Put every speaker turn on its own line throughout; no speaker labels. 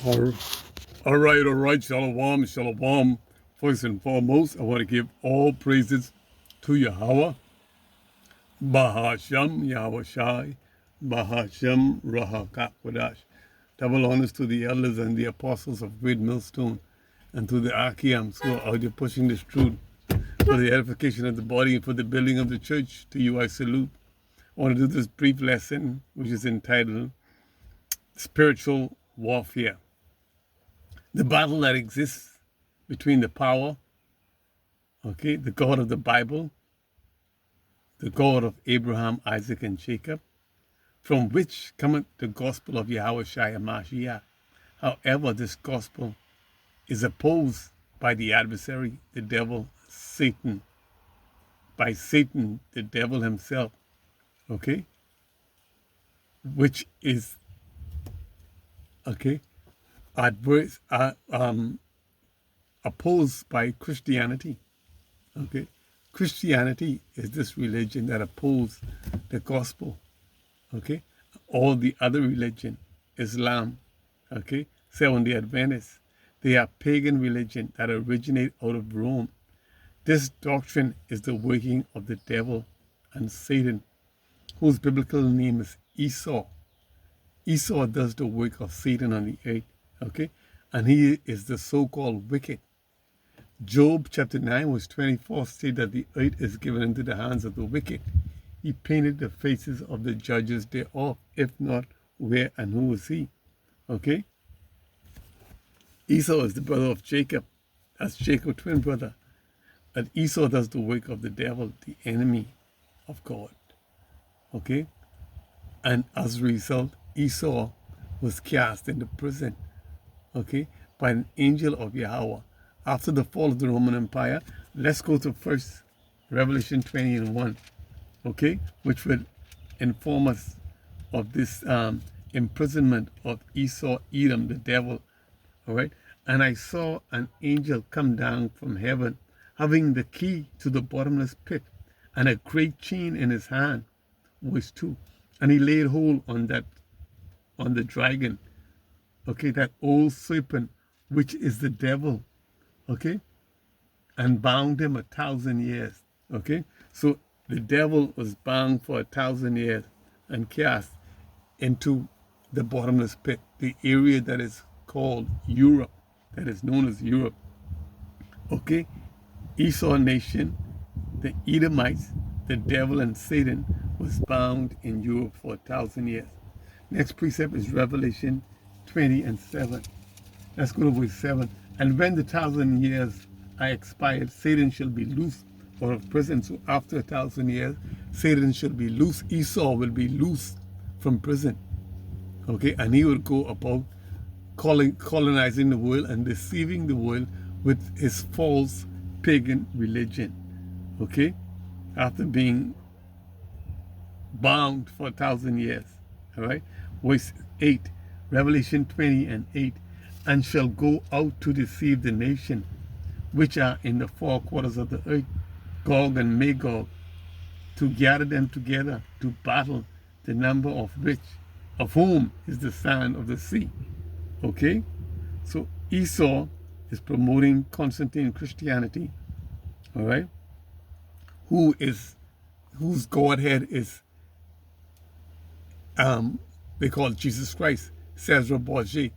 All all right. Shalom, shalom. First and foremost, I want to give all praises to Yahweh, Bahashem, Yahweh Shai, Bahashem, Rahakakwadash. Double honors to the elders and the apostles of Great Millstone, and to the Achiams who are out there pushing this truth for the edification of the body and for the building of the church. To you I salute. I want to do this brief lesson, which is entitled Spiritual Warfare. The battle that exists between the power, the God of the Bible, the God of Abraham, Isaac, and Jacob, from which cometh the gospel of Yahweh Shai Mashiach. However, this gospel is opposed by the adversary, the devil, Satan, by Satan, the devil himself, which is, adverse, opposed by Christianity. Christianity is this religion that opposes the gospel. All the other religion, Islam, Seventh-day Adventists, they are pagan religion that originate out of Rome. This doctrine is the working of the devil and Satan, whose biblical name is Esau. Esau does the work of Satan on the earth, and he is the so-called wicked. Job chapter 9 verse 24 states that the earth is given into the hands of the wicked. He painted the faces of the judges thereof. If not, where and who is he? Esau is the brother of Jacob. That's Jacob's twin brother. And Esau does the work of the devil, the enemy of God. And as a result, Esau was cast into prison, by an angel of Yahweh. After the fall of the Roman Empire, let's go to first Revelation 20:1, which will inform us of this imprisonment of Esau, Edom, the devil. And I saw an angel come down from heaven, having the key to the bottomless pit, and a great chain in his hand, verse 2. And he laid hold on the dragon, that old serpent, which is the devil, and bound him 1,000 years. So the devil was bound for 1,000 years and cast into the bottomless pit, the area that is called Europe, that is known as Europe. Esau nation, the Edomites, the devil and Satan was bound in Europe for 1,000 years. Next precept is Revelation 20:7. Let's go to verse 7. And when the 1,000 years are expired, Satan shall be loosed out of prison. So after 1,000 years, Satan shall be loose. Esau will be loosed from prison. And he will go about colonizing the world and deceiving the world with his false pagan religion. After being bound for 1,000 years. Verse 8, Revelation 20:8. And shall go out to deceive the nation which are in the four quarters of the earth, Gog and Magog, to gather them together to battle, the number of which, of whom is the sand of the sea. So Esau is promoting Constantine Christianity, whose Godhead is, they call it Jesus Christ, Cesar Borgia.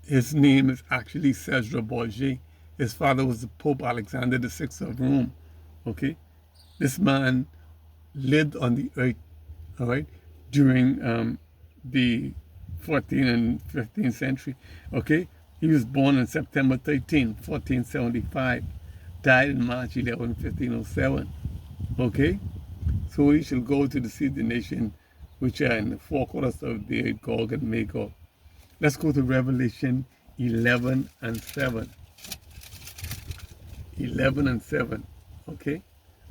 His name is actually Cesar Borgia. His father was the Pope Alexander VI of Rome. This man lived on the earth, during the 14th and 15th century. He was born on September 13, 1475. Died in March 11, 1507. So he shall go to deceive the nation which are in the four quarters of the earth, Gog and Magog. Let's go to Revelation 11:7. 11:7.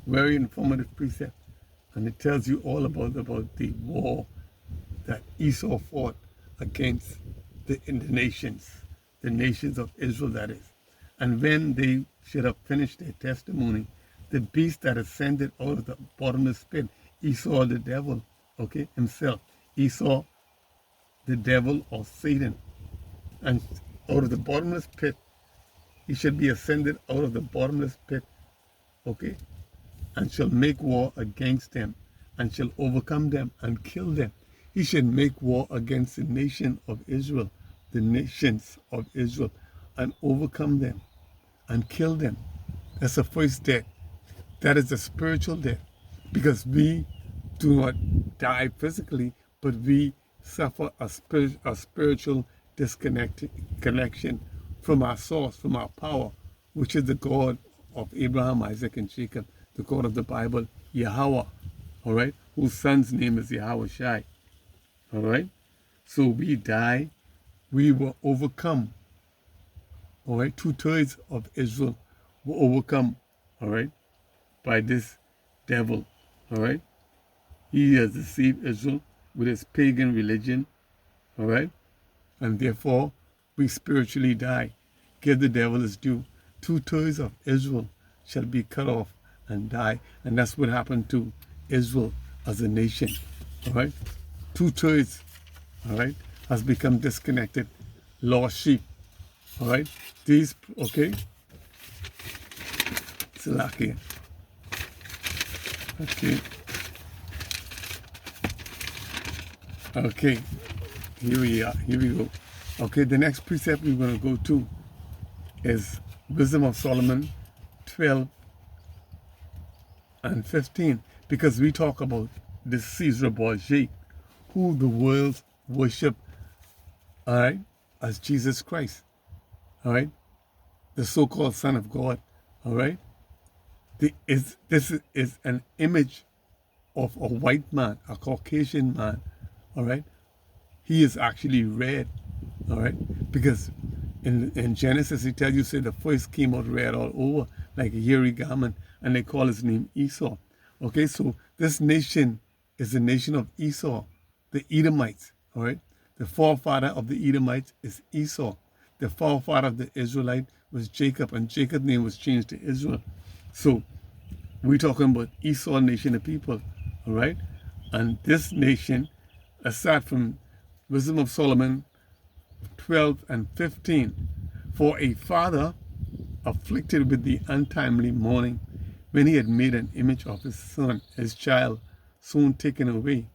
Very informative precept. And it tells you all about the war that Esau fought against the nations of Israel, that is. And when they should have finished their testimony, the beast that ascended out of the bottomless pit, Esau the devil, himself, Esau the devil or Satan, and out of the bottomless pit, he shall be ascended out of the bottomless pit, okay, and shall make war against them, and shall overcome them and kill them. He shall make war against the nation of Israel, the nations of Israel, and overcome them and kill them. That's the first death. That is the spiritual death, because we do not die physically, but we suffer a spiritual connection from our source, from our power, which is the God of Abraham, Isaac, and Jacob, the God of the Bible, Yahweh, all right, whose son's name is Yahweh Shai, all right? So we die, we were overcome, all right? 2/3 of Israel were overcome, all right, by this devil, all right? He has deceived Israel with his pagan religion, all right? And therefore, we spiritually die. Give the devil his due. 2/3 of Israel shall be cut off and die. And that's what happened to Israel as a nation, all right? 2/3, all right, has become disconnected, lost sheep, all right? These, okay? Salakia. Okay. Okay, here we are. Here we go. Okay, the next precept we're going to go to is Wisdom of Solomon 12 and 15, because we talk about this Caesar Borgia, who the world worship, all right, as Jesus Christ, all right, the so-called Son of God, all right. This is an image of a white man, a Caucasian man, all right. He is actually red, all right, because in Genesis he tells you, say, the first came out red all over, like a hairy garment, and they call his name Esau. Okay, so this nation is the nation of Esau, the Edomites, all right. The forefather of the Edomites is Esau. The forefather of the Israelite was Jacob, and Jacob's name was changed to Israel. So we're talking about Esau nation of people, all right? And this nation, aside from Wisdom of Solomon 12 and 15, for a father afflicted with the untimely mourning, when he had made an image of his son, his child, soon taken away,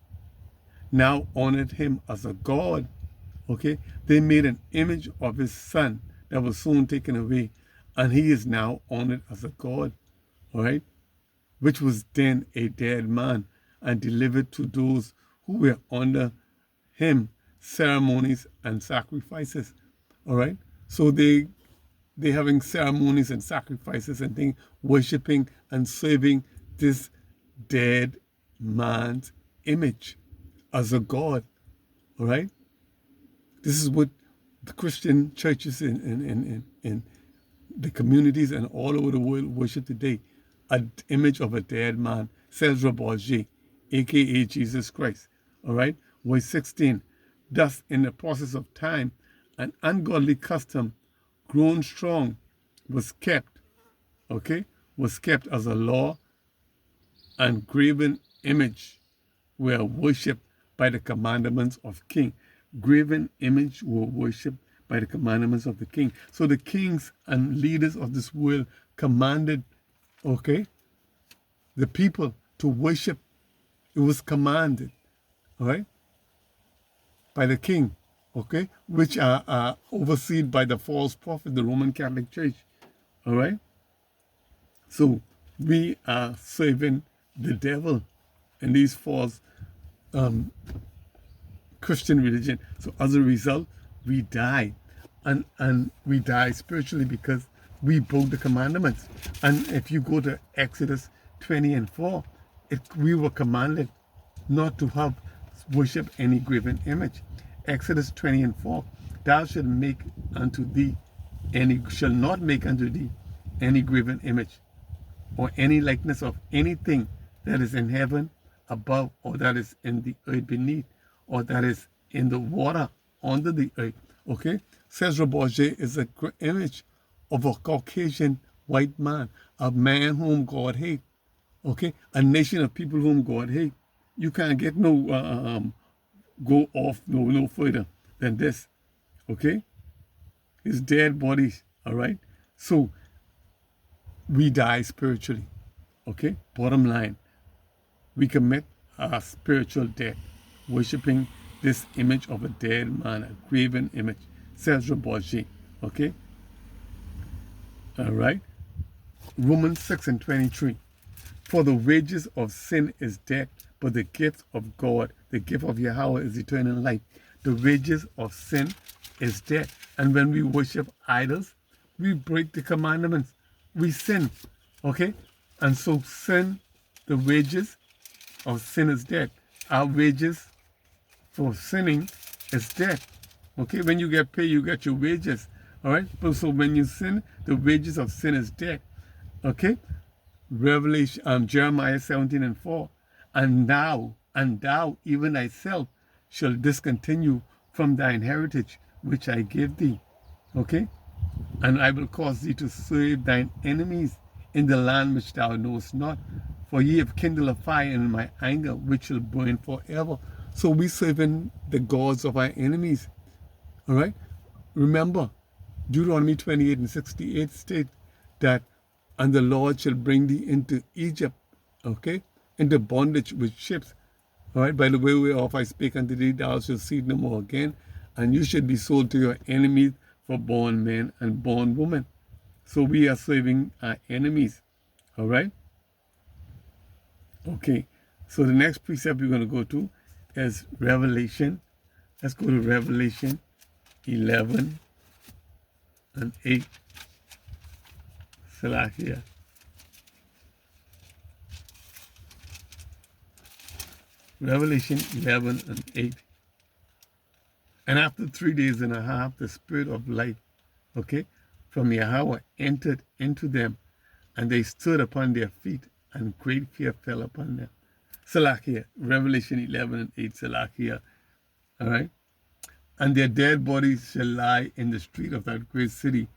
now honored him as a god, okay? They made an image of his son that was soon taken away, and he is now honored as a god, all right? Which was then a dead man, and delivered to those who were under him ceremonies and sacrifices, all right? So they having ceremonies and sacrifices and things, worshiping and serving this dead man's image as a god, all right? This is what the Christian churches in the communities and all over the world worship today. An image of a dead man, says Borgia, a.k.a. Jesus Christ. All right? Verse 16. Thus, in the process of time, an ungodly custom, grown strong, was kept, okay? Was kept as a law, and graven image were worshipped by the commandments of king. Graven image were worshipped by the commandments of the king. So the kings and leaders of this world commanded, okay, the people to worship. It was commanded, all right, by the king, okay, which are overseen by the false prophet, the Roman Catholic Church, all right. So we are serving the devil in these false Christian religion. So as a result, we die, and we die spiritually because we broke the commandments. And if you go to Exodus 20 and 4, we were commanded not to have worship any graven image. Exodus 20 and 4, thou shalt make unto thee shall not make unto thee any graven image, or any likeness of anything that is in heaven above, or that is in the earth beneath, or that is in the water under the earth. Okay? Caesar Borgia is an image of a Caucasian white man, a man whom God hates. Okay? A nation of people whom God hates. You can't get no, go off no further than this. Okay? His dead bodies, all right? So we die spiritually, okay? Bottom line, we commit a spiritual death, worshiping this image of a dead man, a graven image, says Raboshi, okay? All right? Romans 6:23. For the wages of sin is death, but the gift of God, the gift of Yahweh is eternal life. The wages of sin is death. And when we worship idols, we break the commandments. We sin. Okay? And so sin, the wages of sin is death. Our wages for sinning is death. Okay? When you get paid, you get your wages. All right? So when you sin, the wages of sin is death. Okay? Jeremiah 17:4. And thou, even thyself, shall discontinue from thine heritage, which I gave thee. Okay? And I will cause thee to serve thine enemies in the land which thou knowest not. For ye have kindled a fire in my anger, which shall burn forever. So we serving the gods of our enemies. All right? Remember, Deuteronomy 28:68 state that, and the Lord shall bring thee into Egypt, okay, into bondage with ships. All right, by the way whereof I spake unto thee, thou shalt see no more again, and you should be sold to your enemies for born men and born women. So we are serving our enemies. All right? Okay, so the next precept we're going to go to is Revelation. Let's go to Revelation 11:8. Salakia. Revelation 11:8. And after 3 days and a half, the spirit of life, okay, from Yahweh entered into them, and they stood upon their feet, and great fear fell upon them. Salakia, Revelation 11:8, Salakia. All right? And their dead bodies shall lie in the street of that great city,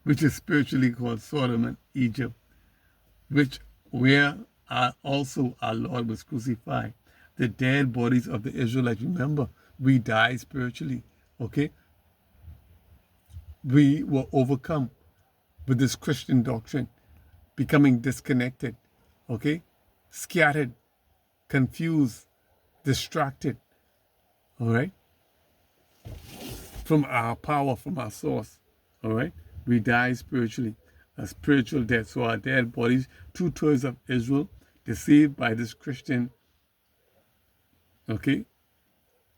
which is spiritually called Sodom and Egypt, where also our Lord was crucified. The dead bodies of the Israelites. Remember, we died spiritually, okay? We were overcome with this Christian doctrine, becoming disconnected, okay? Scattered, confused, distracted, all right? From our power, from our source, all right? We die spiritually, a spiritual death. So our dead bodies, 2/3 of Israel, deceived by this Christian, okay,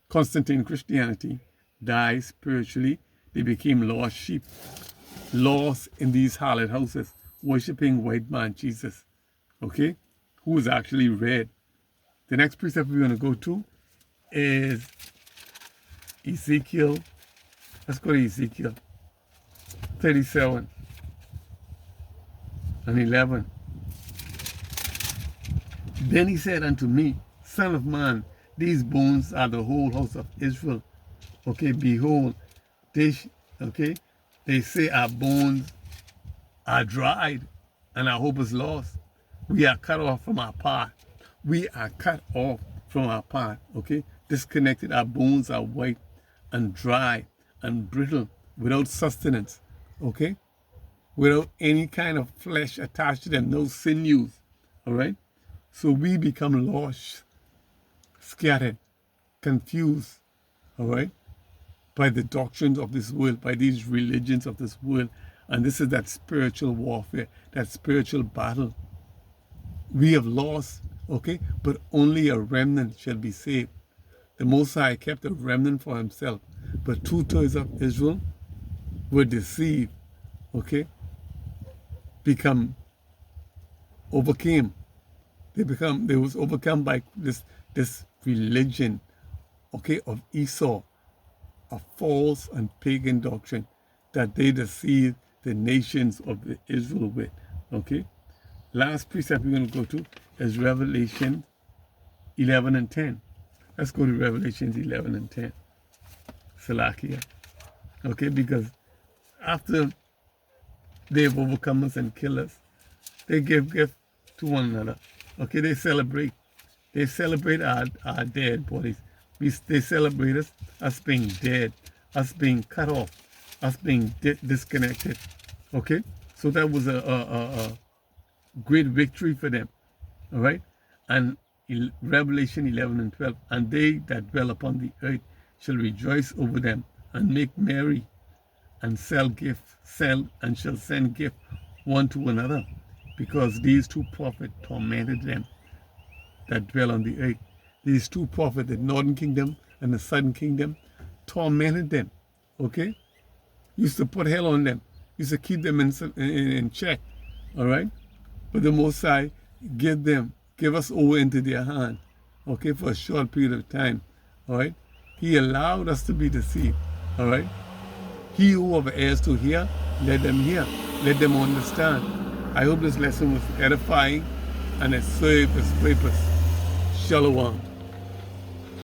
Constantine Christianity, die spiritually. They became lost sheep, lost in these harlot houses, worshiping white man Jesus, okay, who is actually red. The next precept we're going to go to is Ezekiel. Let's go to Ezekiel 37:11. Then he said unto me, Son of man, these bones are the whole house of Israel. Okay, behold, they say our bones are dried and our hope is lost. We are cut off from our path. We are cut off from our path, okay? Disconnected, our bones are white and dry and brittle, without sustenance, okay? Without any kind of flesh attached to them, no sinews, all right? So we become lost, scattered, confused, all right, by the doctrines of this world, by these religions of this world. And this is that spiritual warfare, that spiritual battle. We have lost, okay, but only a remnant shall be saved. The Most High kept a remnant for himself, but 2/3 of Israel were deceived, okay, overcame. They was overcome by this religion, okay, of Esau, a false and pagan doctrine that they deceived the nations of the Israel with, okay. Last precept we're going to go to is Revelation 11:10. Let's go to Revelations 11:10. Salakia. Okay, because after they've overcome us and killed us, they give gift to one another. Okay, they celebrate. They celebrate our dead bodies. They celebrate us being dead, us being cut off, us being disconnected. Okay? So that was a great victory for them. All right? And in Revelation 11 and 12, and they that dwell upon the earth shall rejoice over them and make merry and sell and shall send gift one to another, because these two prophets tormented them that dwell on the earth. These two prophets, the northern kingdom and the southern kingdom, tormented them. Okay? Used to put hell on them. Used to keep them in check. All right? But the Most High give us over into their hand. Okay? For a short period of time. All right? He allowed us to be deceived. All right? He who have ears to hear, let them hear. Let them understand. I hope this lesson was edifying and it served its purpose. Shalom.